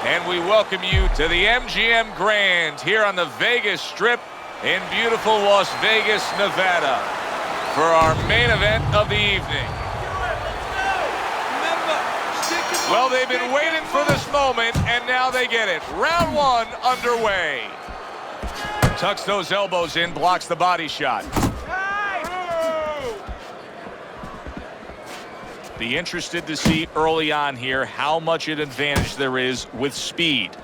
And we welcome you to the MGM Grand here on the Vegas Strip in beautiful Las Vegas, Nevada, for our main event of the evening. Well, they've been waiting for this moment, and now they get it. Round one underway. Tucks those elbows in, blocks the body shot. Be interested to see early on here how much an advantage there is with speed.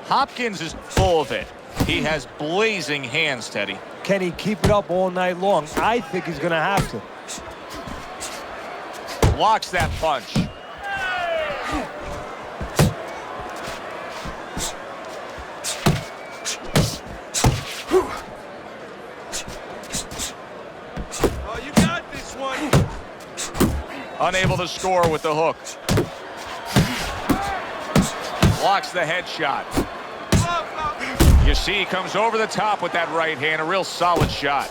Hopkins is full of it. He has blazing hands, Teddy. Can he keep it up all night long? I think he's going to have to. Blocks that punch. Oh, you got this one. Unable to score with the hook. Blocks the headshot. You see, he comes over the top with that right hand. A real solid shot.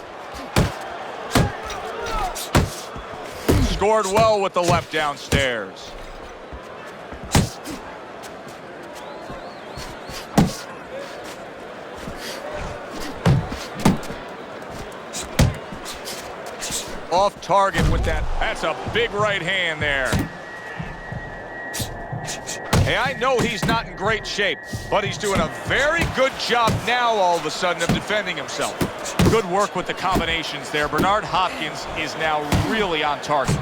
Scored well with the left downstairs. Off target with that. That's a big right hand there. Hey, I know he's not in great shape, but he's doing a very good job now all of a sudden of defending himself. Good work with the combinations there. Bernard Hopkins is now really on target.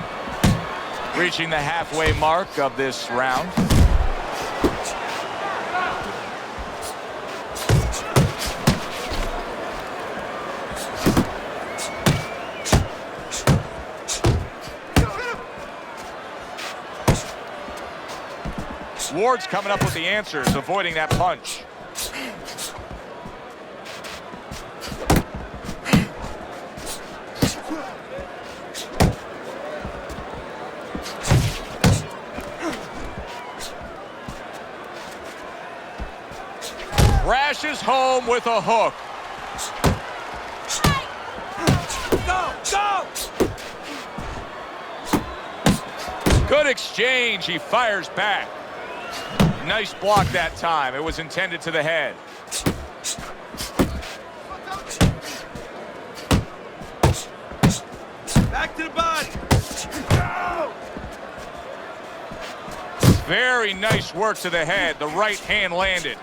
Reaching the halfway mark of this round. Ward's coming up with the answers, avoiding that punch. Crashes home with a hook. Go, go! Good exchange. He fires back. Nice block that time. It was intended to the head. Back to the body. Go! Very nice work to the head. The right hand landed.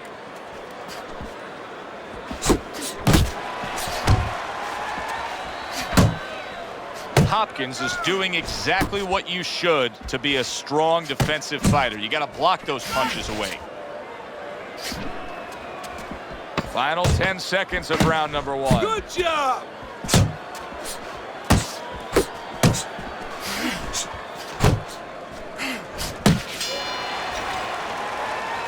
Hopkins is doing exactly what you should to be a strong defensive fighter. You got to block those punches away. Final 10 seconds of round number one. Good job.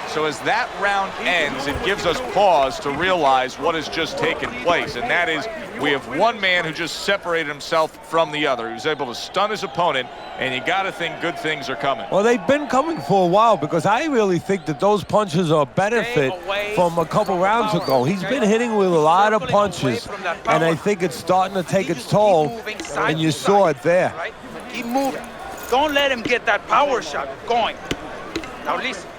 So as that round ends, it gives us pause to realize what has just taken place, and that is we have one man who just separated himself from the other. He was able to stun his opponent, and you got to think good things are coming. Well, they've been coming for a while because I really think that those punches are a benefit from a couple rounds ago. He's been hitting with a lot of punches, and I think it's starting to take its toll, and you saw it there. Keep moving. Don't let him get that power shot going. Now listen.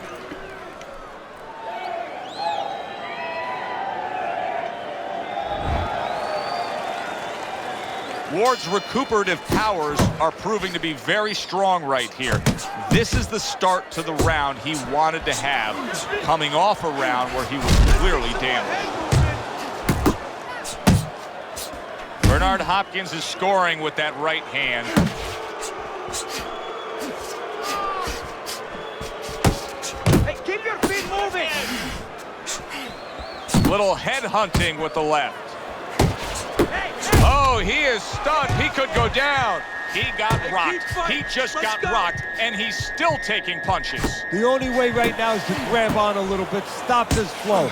Ward's recuperative powers are proving to be very strong right here. This is the start to the round he wanted to have, coming off a round where he was clearly damaged. Bernard Hopkins is scoring with that right hand. Hey, keep your feet moving. Little head hunting with the left. Oh, he is stunned. He could go down. He got rocked. He just got rocked, and he's still taking punches. The only way right now is to grab on a little bit, stop this flow.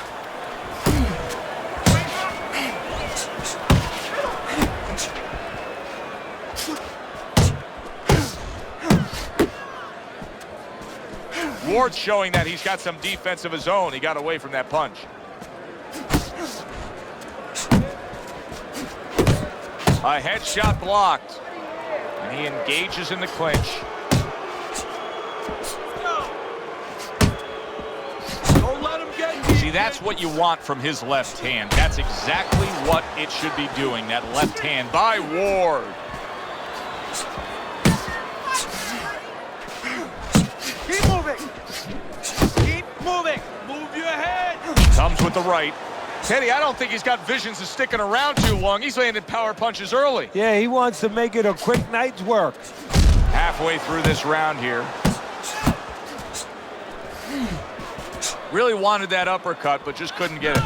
Ward's showing that he's got some defense of his own. He got away from that punch. A headshot blocked. And he engages in the clinch. Don't See, that's what you want from his left hand. That's exactly what it should be doing, that left hand by Ward. Keep moving. Keep moving. Move your head. Comes with the right. Teddy, I don't think he's got visions of sticking around too long. He's landing power punches early. Yeah, he wants to make it a quick night's work. Halfway through this round here. Really wanted that uppercut, but just couldn't get it.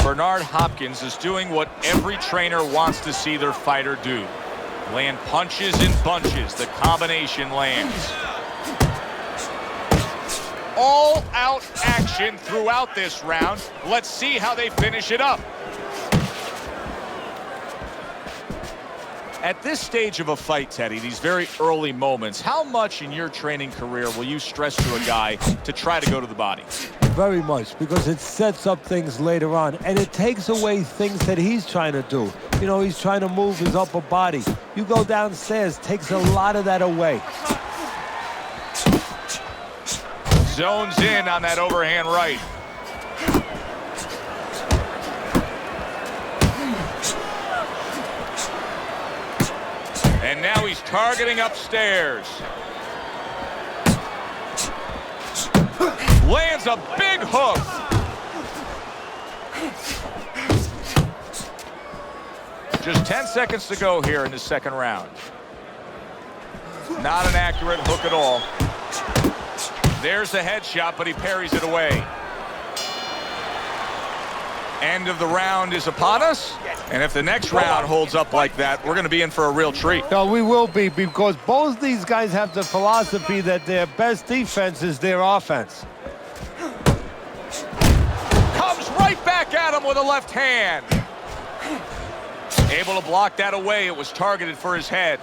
Bernard Hopkins is doing what every trainer wants to see their fighter do. Land punches in bunches. The combination lands. All-out action throughout this round. Let's see how they finish it up. At this stage of a fight, Teddy, these very early moments, how much in your training career will you stress to a guy to try to go to the body? Very much, because it sets up things later on, and it takes away things that he's trying to do. You know, he's trying to move his upper body. You go downstairs, takes a lot of that away. Zones in on that overhand right. And now he's targeting upstairs. Lands a big hook. Just 10 seconds to go here in the second round. Not an accurate hook at all. There's the headshot, but he parries it away. End of the round is upon us. And if the next round holds up like that, we're going to be in for a real treat. No, we will be, because both these guys have the philosophy that their best defense is their offense. Comes right back at him with a left hand. Able to block that away. It was targeted for his head.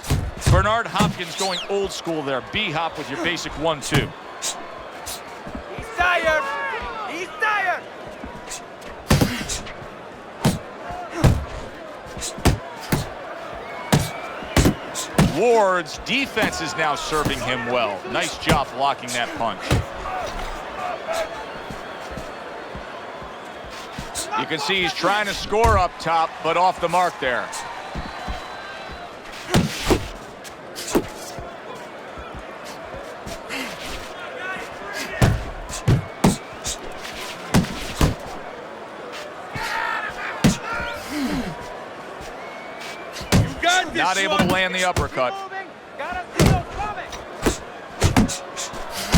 Bernard Hopkins going old school there. B-hop with your basic 1-2. He's tired. He's tired. Ward's defense is now serving him well. Nice job blocking that punch. You can see he's trying to score up top, but off the mark there. Not able to land the uppercut.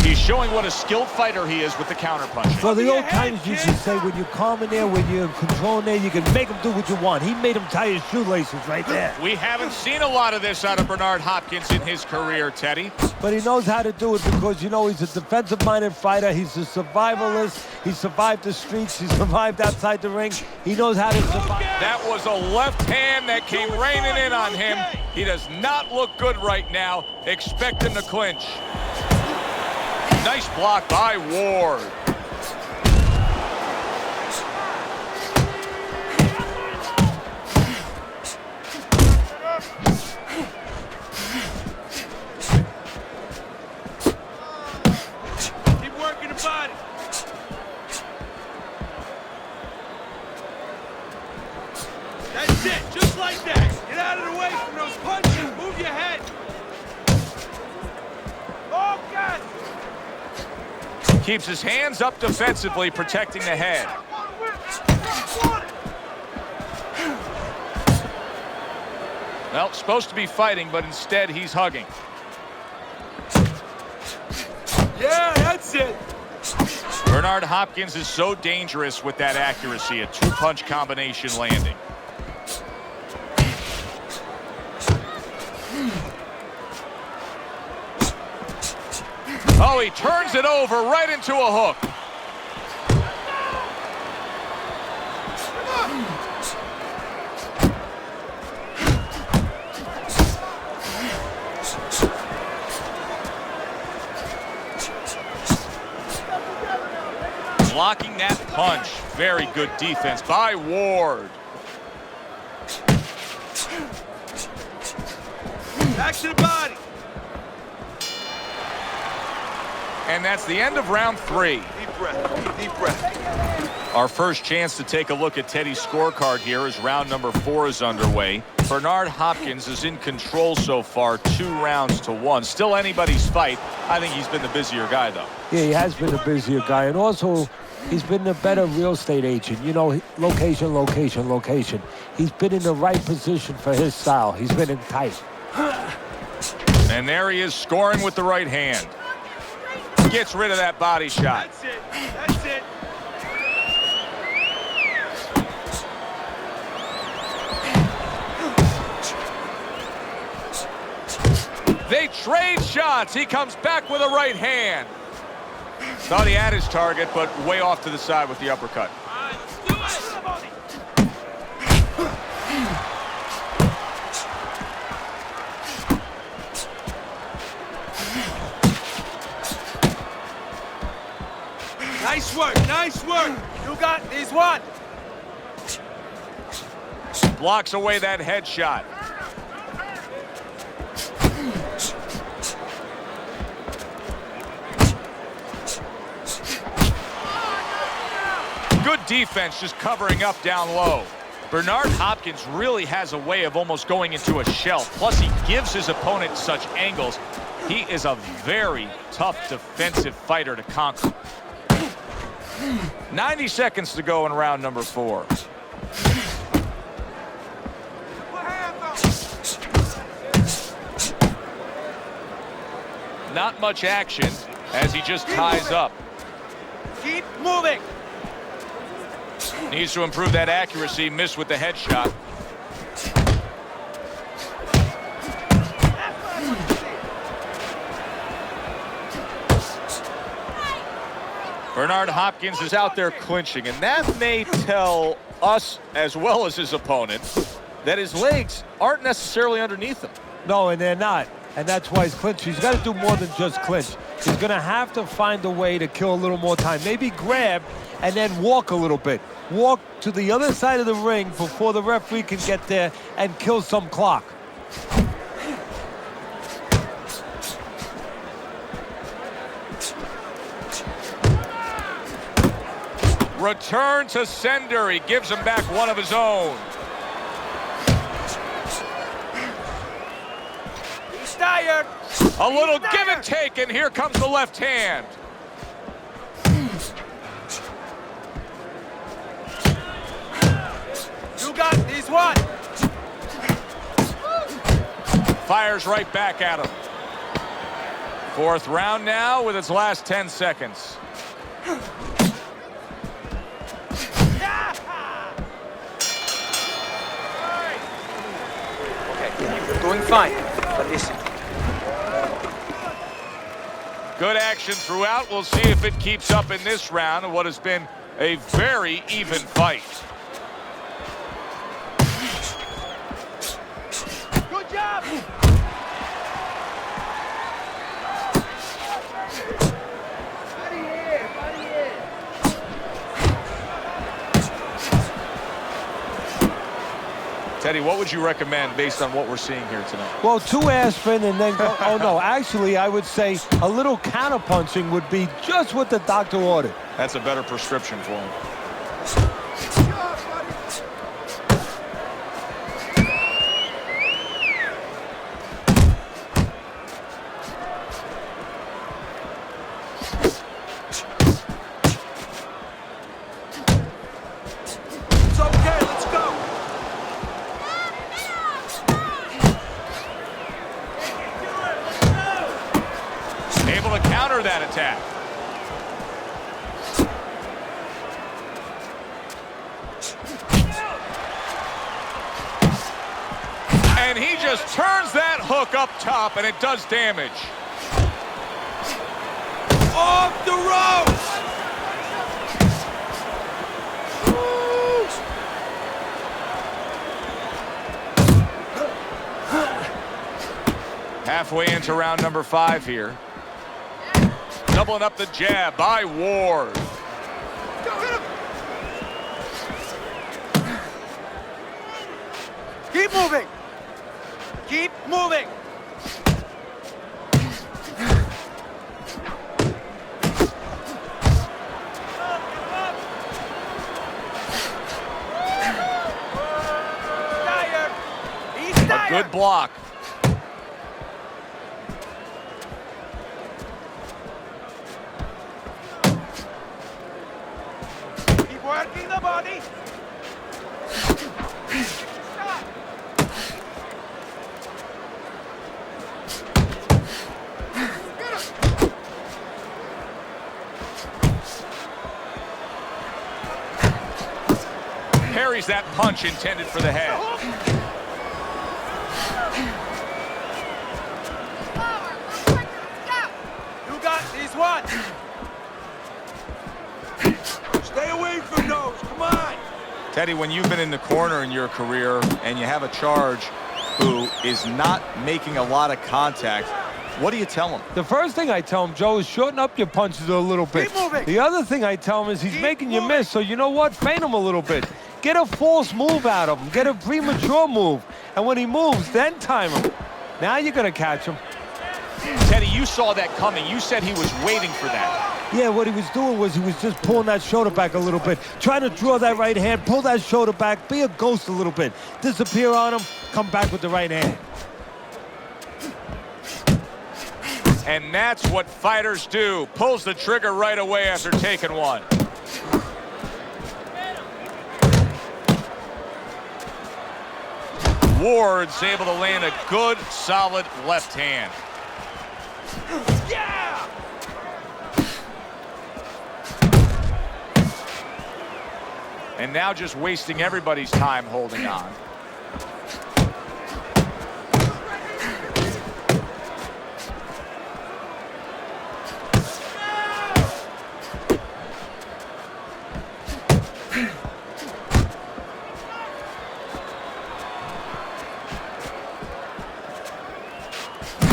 He's showing what a skilled fighter he is with the counterpunching. For the old times used to say, when you're calm in there, when you're in control in there, you can make him do what you want. He made him tie his shoelaces right there. We haven't seen a lot of this out of Bernard Hopkins in his career, Teddy. But he knows how to do it, because, you know, he's a defensive-minded fighter. He's a survivalist. He survived the streets. He survived outside the ring. He knows how to survive. That was a left hand that came raining in on him. He does not look good right now. Expect him to clinch. Nice block by Ward. Keep working the body. That's it, just like that. Get out of the way from those punches. Move your head. Oh, God. Keeps his hands up defensively, protecting the head. Well, supposed to be fighting, but instead he's hugging. Yeah, that's it. Bernard Hopkins is so dangerous with that accuracy, a two-punch combination landing. Oh, he turns it over right into a hook. Blocking that punch. Very good defense by Ward. Back to the body. And that's the end of round 3. Deep breath. Deep breath. Our first chance to take a look at Teddy's scorecard here as round number 4 is underway. Bernard Hopkins is in control so far, 2 rounds to 1. Still anybody's fight. I think he's been the busier guy, though. Yeah, he has been the busier guy. And also, he's been the better real estate agent. You know, location, location, location. He's been in the right position for his style. He's been in tight. And there he is scoring with the right hand. Gets rid of that body shot. That's it. That's it. They trade shots. He comes back with a right hand. Thought he had his target, but way off to the side with the uppercut. Nice work. Nice work. You got this one. Blocks away that headshot. Good defense, just covering up down low. Bernard Hopkins really has a way of almost going into a shell. Plus, he gives his opponent such angles. He is a very tough defensive fighter to conquer. 90 seconds to go in round number 4. Not much action as he just ties up. Keep moving. Needs to improve that accuracy. Missed with the headshot. Bernard Hopkins is out there clinching, and that may tell us, as well as his opponent, that his legs aren't necessarily underneath him. No, and they're not. And that's why he's clinching. He's got to do more than just clinch. He's going to have to find a way to kill a little more time. Maybe grab and then walk a little bit. Walk to the other side of the ring before the referee can get there and kill some clock. Return to sender. He gives him back one of his own. He's tired. A little give and take, and here comes the left hand. You got this one. Fires right back at him. 4th round now with its last 10 seconds. Okay, you're doing fine. But listen. Good action throughout. We'll see if it keeps up in this round of what has been a very even fight. Good job. Teddy, what would you recommend based on what we're seeing here tonight? Well, 2 aspirin and then go. Oh, no. Actually, I would say a little counterpunching would be just what the doctor ordered. That's a better prescription for him. It's okay. Let's go. Able to counter that attack. And he just turns that hook up top, and it does damage. Off the ropes. Halfway into round number 5 here. Doubling up the jab by Ward. Go hit him. Keep moving. Keep moving. block. Keep working the body. Stop. Parries that punch intended for the head. You got this one. Stay away from those. Come on. Teddy, when you've been in the corner in your career and you have a charge who is not making a lot of contact, what do you tell him? The first thing I tell him, Joe, is shorten up your punches a little bit. Keep moving. The other thing I tell him is he's Keep making you moving. miss, so you know what? Feint him a little bit. Get a false move out of him. Get a premature move. And when he moves, then time him. Now you're going to catch him. Teddy, you saw that coming. You said he was waiting for that. Yeah, what he was doing was he was just pulling that shoulder back a little bit, trying to draw that right hand, pull that shoulder back, be a ghost a little bit, disappear on him, come back with the right hand. And that's what fighters do. Pulls the trigger right away after taking one. Ward's able to land a good, solid left hand. Yeah. And now just wasting everybody's time holding on.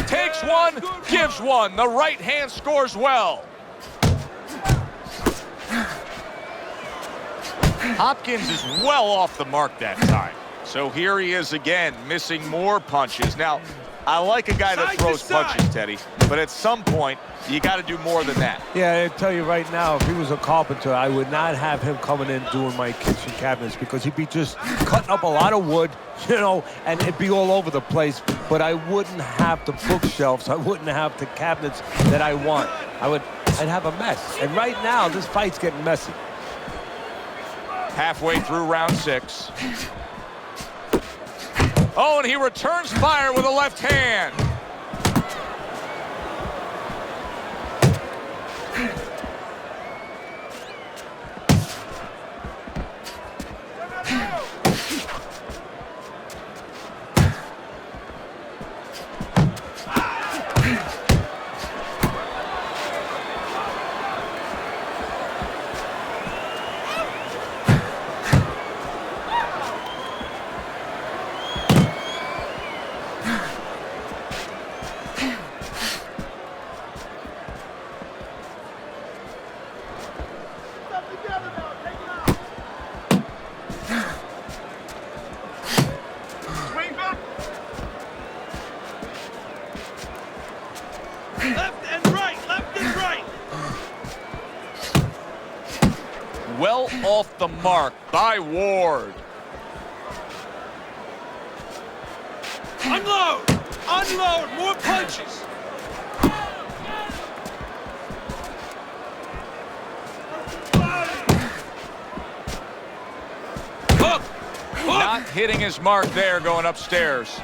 Takes one, gives one. The right hand scores well. Hopkins is well off the mark that time. So here he is again, missing more punches. Now, I like a guy that Side to throws side. punches, Teddy, but at some point, you got to do more than that. Yeah, I tell you right now, if he was a carpenter, I would not have him coming in doing my kitchen cabinets because he'd be just cutting up a lot of wood, you know, and it'd be all over the place. But I wouldn't have the bookshelves. I wouldn't have the cabinets that I want. I'd have a mess. And right now, this fight's getting messy. Halfway through round 6. Oh, and he returns fire with a left hand. Left and right. Left and right. Well off the mark by Ward. Unload. Unload. More punches. Hook. Hook. Not hitting his mark there going upstairs.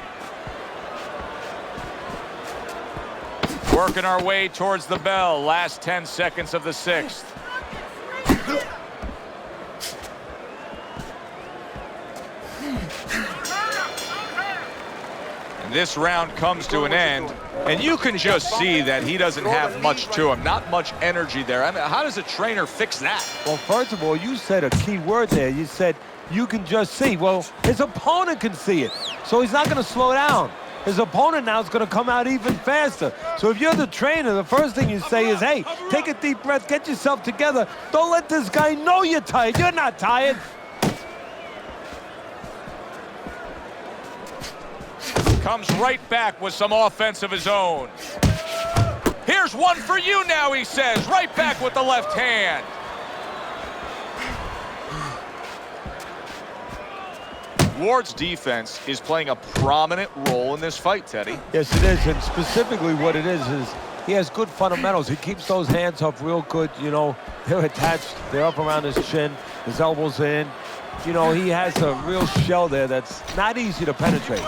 Working our way towards the bell. Last 10 seconds of the 6th. And this round comes to an end. And you can just see that he doesn't have much to him. Not much energy there. I mean, how does a trainer fix that? Well, first of all, you said a key word there. You said you can just see. Well, his opponent can see it, so he's not going to slow down. His opponent now is going to come out even faster. So if you're the trainer, the first thing you say is, hey, take a deep breath, get yourself together. Don't let this guy know you're tired. You're not tired. Comes right back with some offense of his own. Here's one for you now, he says. Right back with the left hand. Ward's defense is playing a prominent role in this fight, Teddy. Yes, it is, and specifically what it is he has good fundamentals. He keeps those hands up real good, you know. They're attached, they're up around his chin, his elbows in. You know, he has a real shell there that's not easy to penetrate.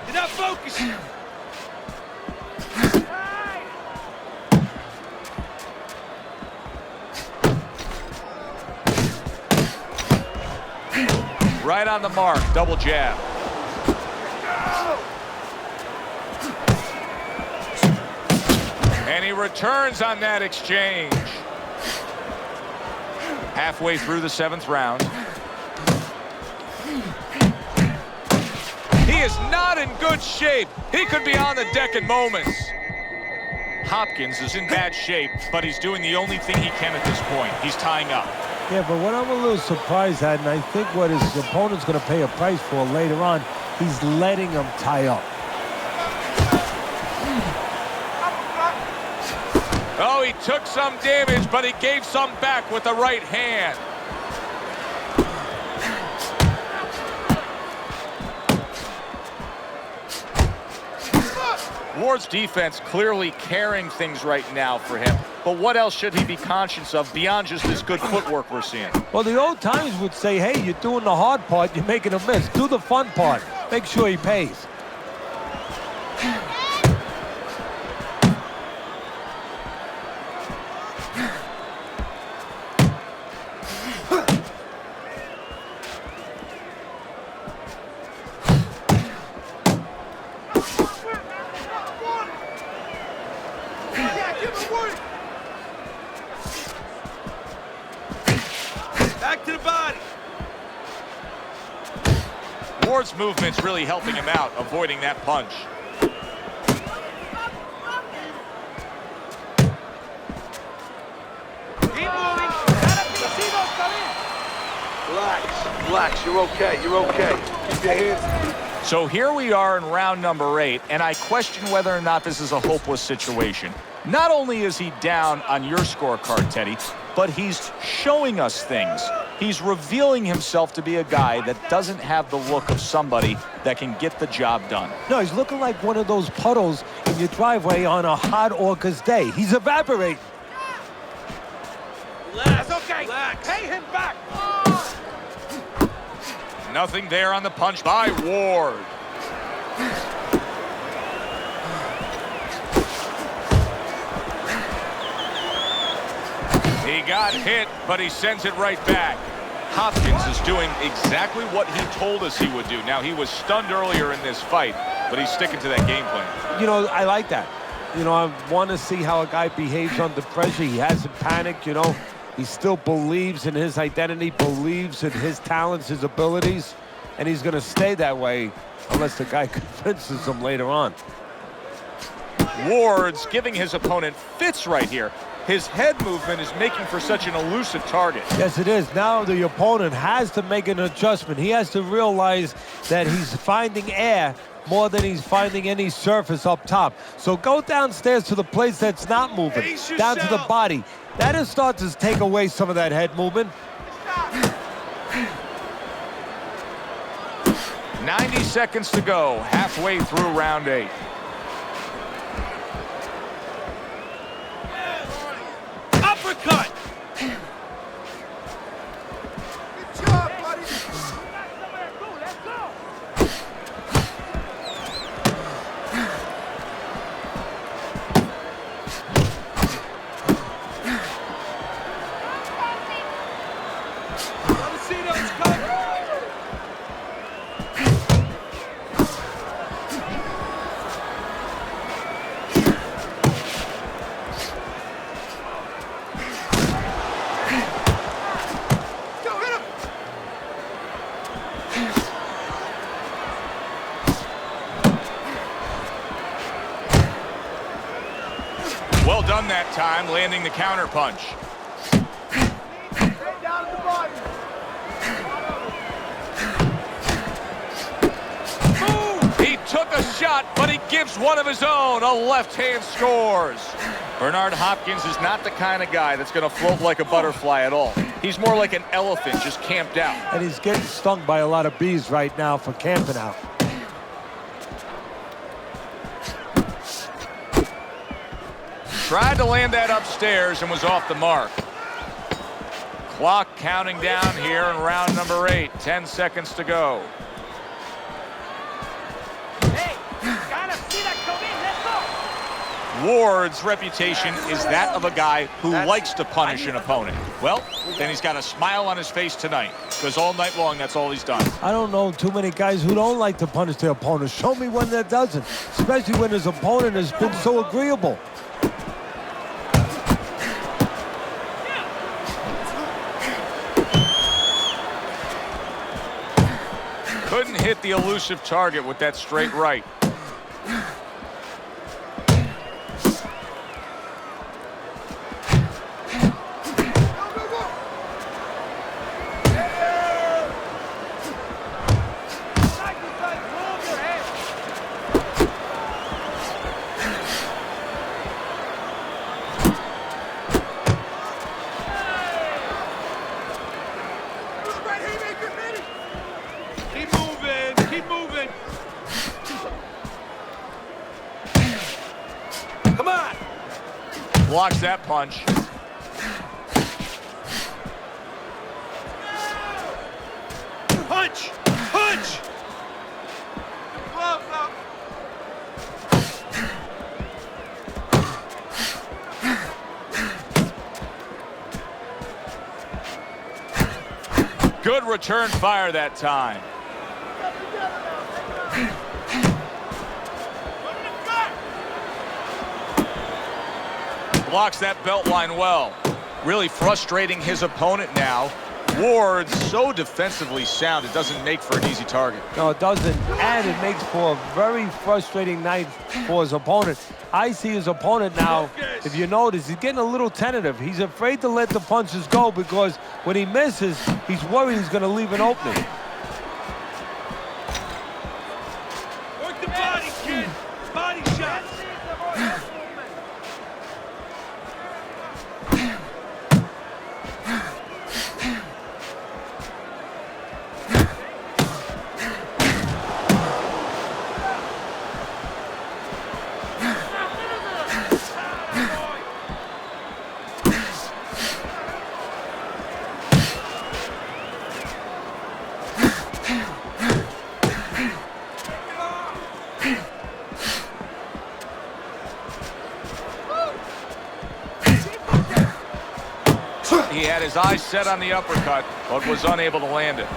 You're not focusing. Right on the mark, double jab. And he returns on that exchange. Halfway through the 7th round. He is not in good shape. He could be on the deck in moments. Hopkins is in bad shape, but he's doing the only thing he can at this point. He's tying up. Yeah, but what I'm a little surprised at, and I think what his opponent's going to pay a price for later on, he's letting him tie up. Oh, he took some damage, but he gave some back with the right hand. Ward's defense clearly carrying things right now for him. But what else should he be conscious of beyond just this good footwork we're seeing? Well, the old times would say, hey, you're doing the hard part, you're making a miss. Do the fun part. Make sure he pays. Back to the body. Ward's movement's really helping him out, avoiding that punch. Keep moving. Relax, you're okay, Keep your hands. So here we are in round number 8, and I question whether or not this is a hopeless situation. Not only is he down on your scorecard, Teddy, but he's showing us things. He's revealing himself to be a guy that doesn't have the look of somebody that can get the job done. No, he's looking like one of those puddles in your driveway on a hot August day. He's evaporating. Relax. That's okay. Relax. Pay him back. Nothing there on the punch by Ward. He got hit, but he sends it right back. Hopkins is doing exactly what he told us he would do. Now, he was stunned earlier in this fight, but he's sticking to that game plan. You know, I like that. You know, I want to see how a guy behaves under pressure. He hasn't panicked, you know. He still believes in his identity, believes in his talents, his abilities, and he's going to stay that way unless the guy convinces him later on. Ward's giving his opponent fits right here. His head movement is making for such an elusive target. Yes, it is. Now the opponent has to make an adjustment. He has to realize that he's finding air more than he's finding any surface up top. So go downstairs to the place that's not moving, down to the body. That'll start to take away some of that head movement. 90 seconds to go, halfway through round 8. Uppercut. Good job, buddy. Let me see those cuts. Well done that time, landing the counter punch. Down at the body. took a shot, but he gives one of his own. A left hand scores. Bernard Hopkins is not the kind of guy that's going to float like a butterfly at all. He's more like an elephant just camped out. And he's getting stung by a lot of bees right now for camping out. Tried to land that upstairs and was off the mark. Clock counting down here in round number 8. 10 seconds to go. Hey, gotta see that come in. Let's go. Ward's reputation is that of a guy who likes to punish an opponent. Well, then he's got a smile on his face tonight, because all night long, that's all he's done. I don't know too many guys who don't like to punish their opponent. Show me one that doesn't, especially when his opponent has been so agreeable. Couldn't hit the elusive target with that straight right. Blocks that punch. Punch! Punch! Glove up! Good return fire that time. Blocks that belt line well. Really frustrating his opponent now. Ward's so defensively sound, it doesn't make for an easy target. No, it doesn't, and it makes for a very frustrating night for his opponent. I see his opponent now, if you notice, he's getting a little tentative. He's afraid to let the punches go because when he misses, he's worried he's going to leave an opening. Work the body, kid! Body shots! He had his eyes set on the uppercut, but was unable to land it.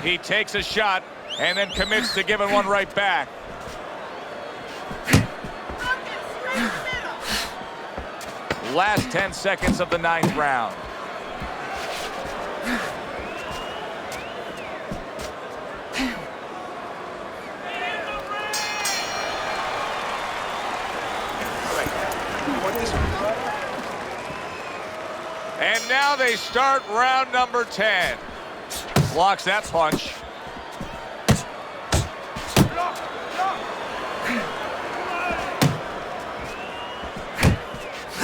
He takes a shot and then commits to giving one right back. Last 10 seconds of the 9th round. And now they start round number 10. Blocks that punch.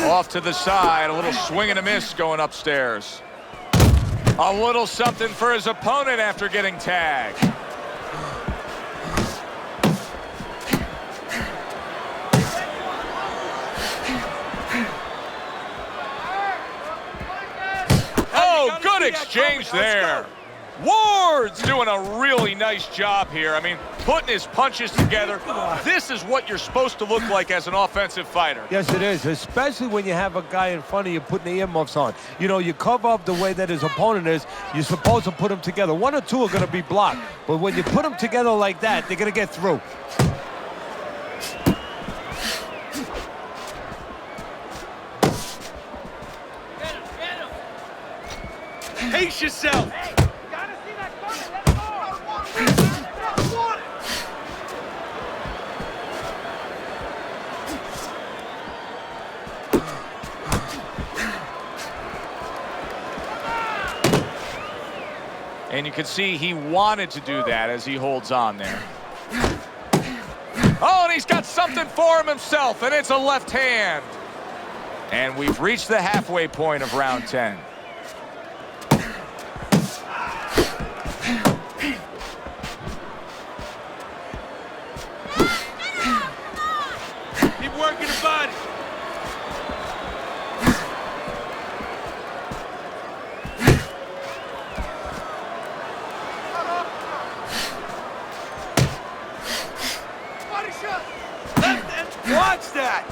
Off to the side, a little swing and a miss going upstairs. A little something for his opponent after getting tagged. Oh, good exchange there. Ward's doing a really nice job here. I mean, putting his punches together. This is what you're supposed to look like as an offensive fighter. Yes, it is, especially when you have a guy in front of you putting the earmuffs on. You know, you cover up the way that his opponent is. You're supposed to put them together. One or two are going to be blocked. But when you put them together like that, they're going to get through. Pace yourself! And you can see he wanted to do that as he holds on there. Oh, and he's got something for himself, and it's a left hand. And we've reached the halfway point of round 10. Keep working the body. Body shot. Left and watch that.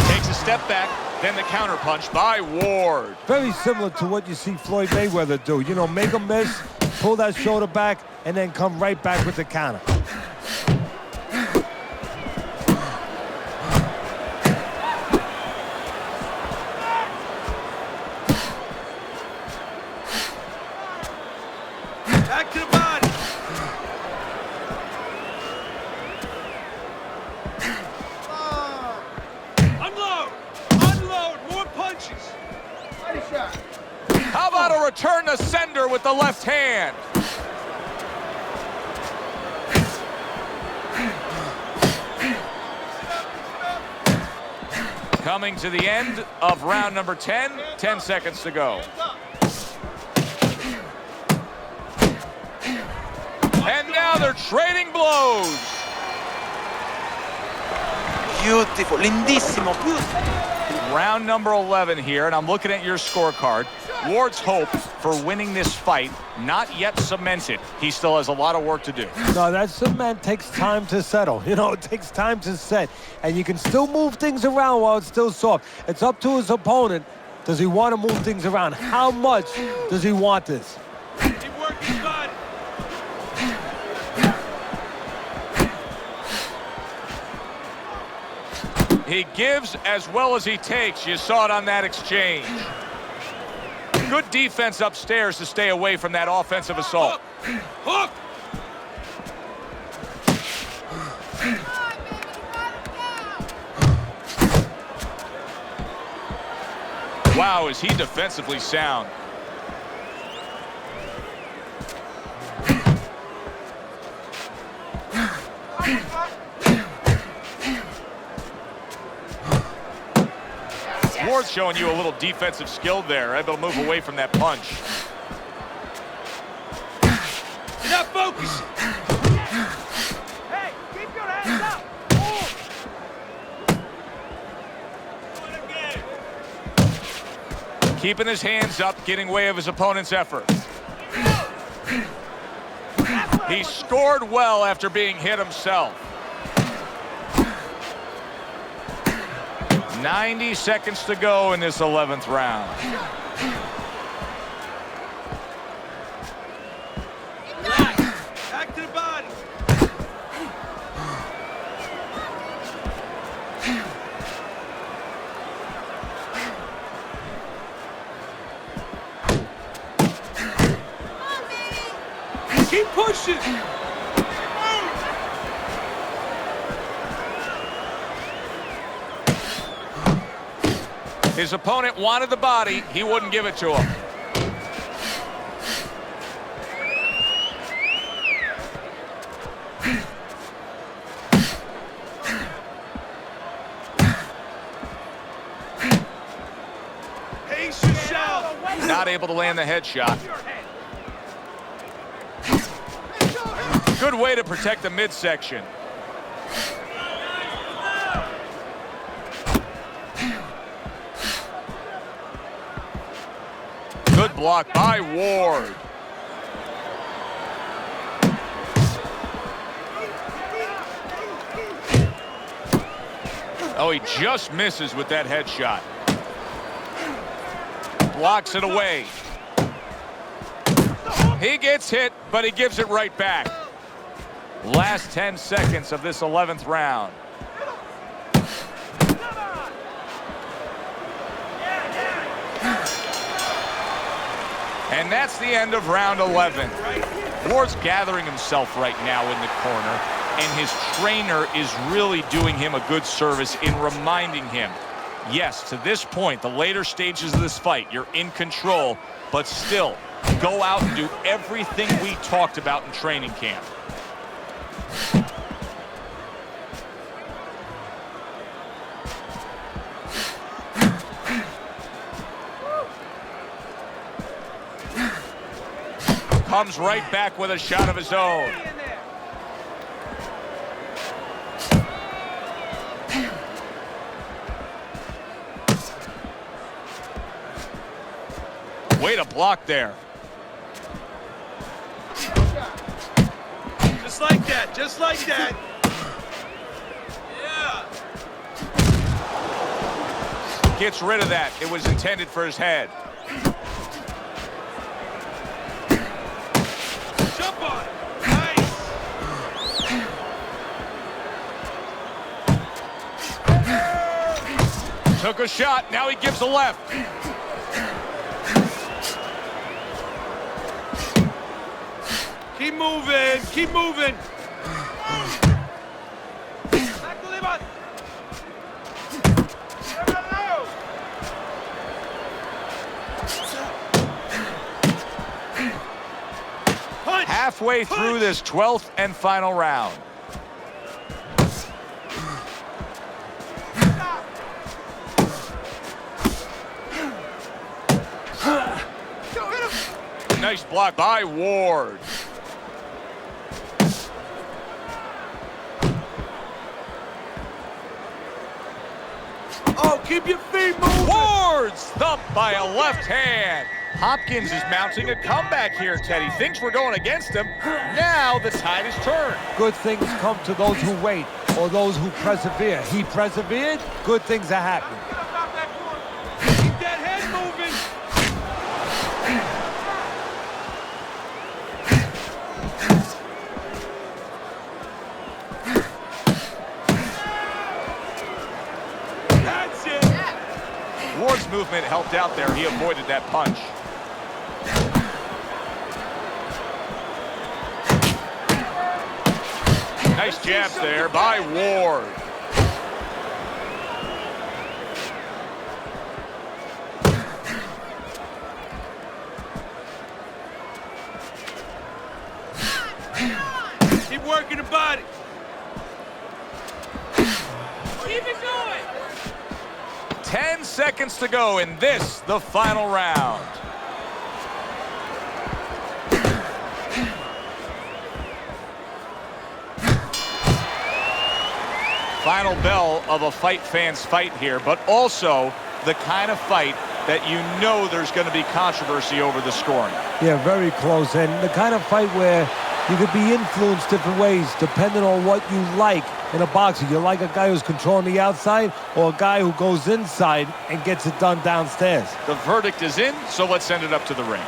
Takes a step back, then the counter punch by Ward. Very similar to what you see Floyd Mayweather do. You know, make a miss, pull that shoulder back, and then come right back with the counter. Back to the body. Unload. Unload. More punches. Body shot. How about a return to sender with the left hand? Coming to the end of round number 10, 10 seconds to go. And now they're trading blows. Beautiful, lindissimo, beautiful. Round number 11 here, and I'm looking at your scorecard. Ward's hope for winning this fight not yet cemented. He still has a lot of work to do. No, that cement takes time to settle. You know, it takes time to set. And you can still move things around while it's still soft. It's up to his opponent. Does he want to move things around? How much does he want this? Keep working the body. He gives as well as he takes. You saw it on that exchange. Good defense upstairs to stay away from that offensive assault. Hook. Wow, is he defensively sound. Ward's showing you a little defensive skill there, able to move away from that punch. You're not focusing. Hey, keep your hands up. Move. Keeping his hands up, getting way of his opponent's effort. He scored well after being hit himself. 90 seconds to go in this 11th round. Back to the body. Keep pushing. His opponent wanted the body. He wouldn't give it to him. Ace yourself. Not able to land the headshot. Good way to protect the midsection. Good block by Ward. Oh, he just misses with that headshot. Blocks it away. He gets hit, but he gives it right back. Last 10 seconds of this 11th round. And that's the end of round 11. Ward's gathering himself right now in the corner, and his trainer is really doing him a good service in reminding him, yes, to this point, the later stages of this fight, you're in control, but still, go out and do everything we talked about in training camp. Comes right back with a shot of his own. Way to block there. Just like that, just like that. Yeah. Gets rid of that. It was intended for his head. Jump on it. Nice. Took a shot. Now he gives a left. Keep moving, keep moving. Punch. Halfway through this 12th and final round. Nice block by Ward. Oh, keep your feet moving. Ward's thumped by a left hand. Hopkins is mounting a comeback here, Teddy. Things were going against him. Now the tide has turned. Good things come to those who wait or those who persevere. He persevered, good things are happening. Keep that head moving. That's it. Ward's movement helped out there. He avoided that punch. Nice jabs there by Ward. Keep working the body. Keep it going. 10 seconds to go in this, the final round. Final bell of a fight fan's fight here, but also the kind of fight that you know there's going to be controversy over the scoring. Yeah, very close, and the kind of fight where you could be influenced different ways depending on what you like in a boxer. You like a guy who's controlling the outside or a guy who goes inside and gets it done downstairs. The verdict is in, so let's send it up to the ring.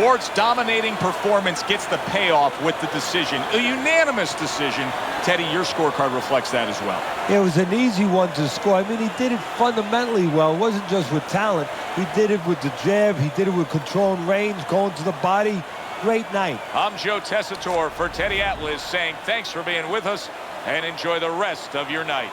Ward's dominating performance gets the payoff with the decision. A unanimous decision. Teddy, your scorecard reflects that as well. It was an easy one to score. I mean, he did it fundamentally well. It wasn't just with talent. He did it with the jab. He did it with control and range, going to the body. Great night. I'm Joe Tessitore for Teddy Atlas saying thanks for being with us and enjoy the rest of your night.